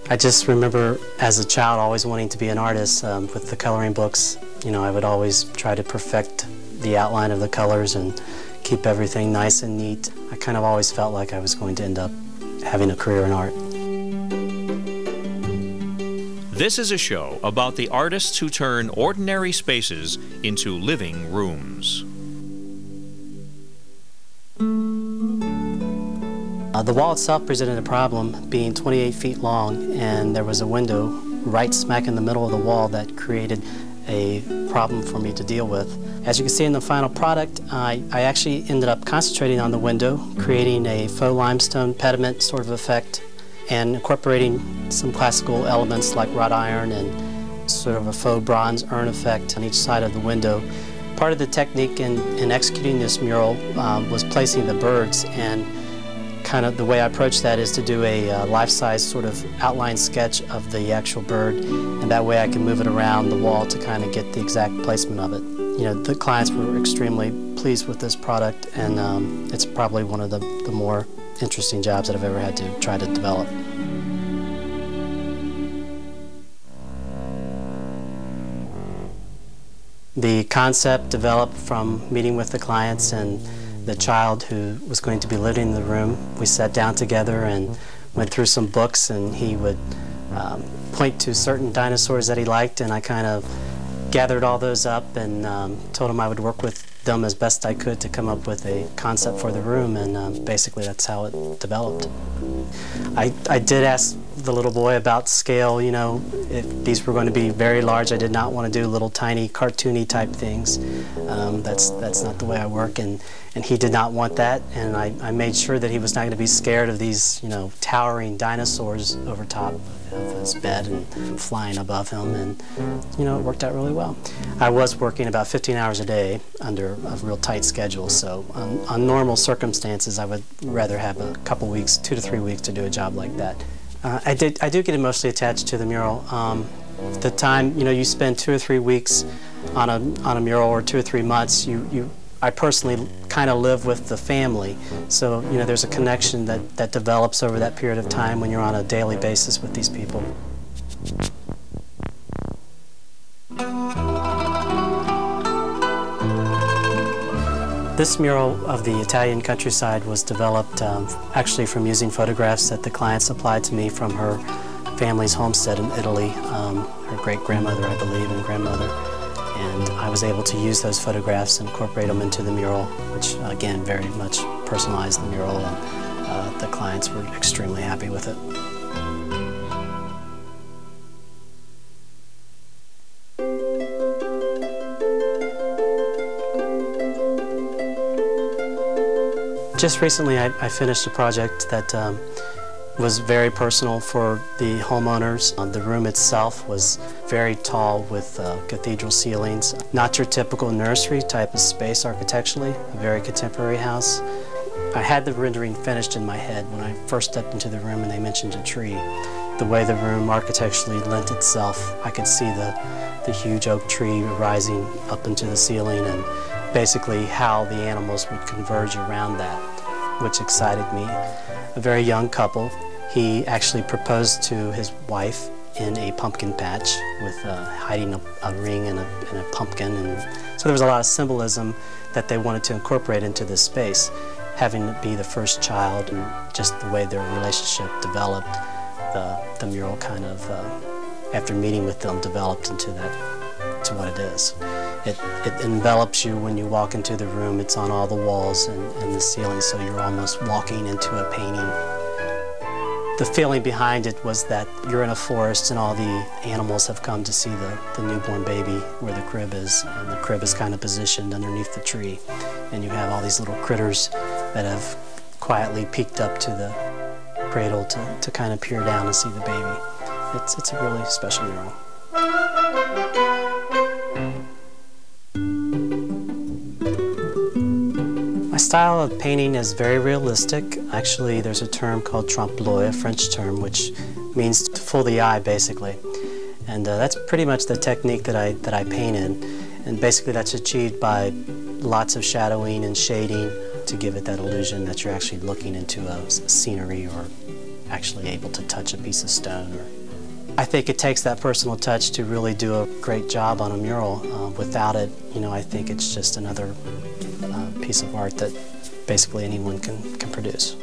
I just remember as a child always wanting to be an artist. With the coloring books, you know, I would always try to perfect the outline of the colors and keep everything nice and neat. I kind of always felt like I was going to end up having a career in art. This is a show about the artists who turn ordinary spaces into living rooms. The wall itself presented a problem, being 28 feet long, and there was a window right smack in the middle of the wall that created a problem for me to deal with. As you can see in the final product, I actually ended up concentrating on the window, creating a faux limestone pediment sort of effect, and incorporating some classical elements like wrought iron and sort of a faux bronze urn effect on each side of the window. Part of the technique in executing this mural was placing the birds, and kind of the way I approach that is to do a life-size sort of outline sketch of the actual bird, and that way I can move it around the wall to kind of get the exact placement of it. You know, the clients were extremely pleased with this product, and it's probably one of the more interesting jobs that I've ever had to try to develop. The concept developed from meeting with the clients and the child who was going to be living in the room. We sat down together and went through some books, and he would point to certain dinosaurs that he liked, and I kind of gathered all those up and told him I would work with them as best I could to come up with a concept for the room, and basically that's how it developed. I did ask the little boy about scale, you know, if these were going to be very large. I did not want to do little tiny cartoony type things. That's not the way I work, and he did not want that, and I made sure that he was not going to be scared of these, you know, towering dinosaurs over top of his bed and flying above him, and you know, it worked out really well. I was working about 15 hours a day under a real tight schedule, so on normal circumstances I would rather have a couple weeks, 2 to 3 weeks to do a job like that. I do get emotionally attached to the mural. The time, you know, you spend 2 or 3 weeks on a mural, or 2 or 3 months, I personally kind of live with the family, so you know, there's a connection that develops over that period of time when you're on a daily basis with these people. This mural of the Italian countryside was developed actually from using photographs that the client supplied to me from her family's homestead in Italy, her great-grandmother, I believe, and grandmother. And I was able to use those photographs and incorporate them into the mural, which again very much personalized the mural, and the clients were extremely happy with it. Just recently I finished a project that was very personal for the homeowners. The room itself was very tall with cathedral ceilings. Not your typical nursery type of space architecturally, a very contemporary house. I had the rendering finished in my head when I first stepped into the room and they mentioned a tree. The way the room architecturally lent itself, I could see the huge oak tree rising up into the ceiling, and basically how the animals would converge around that, which excited me. A very young couple. He actually proposed to his wife in a pumpkin patch with hiding a ring and a pumpkin, and so there was a lot of symbolism that they wanted to incorporate into this space. Having it be the first child and just the way their relationship developed, the mural kind of, after meeting with them, developed into what it is. It envelops you when you walk into the room. It's on all the walls and the ceiling, so you're almost walking into a painting. The feeling behind it was that you're in a forest and all the animals have come to see the newborn baby where the crib is, and the crib is kind of positioned underneath the tree, and you have all these little critters that have quietly peeked up to the cradle to kind of peer down and see the baby. It's a really special mural. My style of painting is very realistic. Actually, there's a term called trompe l'œil, a French term, which means to fool the eye, basically. And that's pretty much the technique that I paint in. And basically that's achieved by lots of shadowing and shading to give it that illusion that you're actually looking into a scenery or actually able to touch a piece of stone or I think it takes that personal touch to really do a great job on a mural. Without it, I think it's just another piece of art that basically anyone can produce.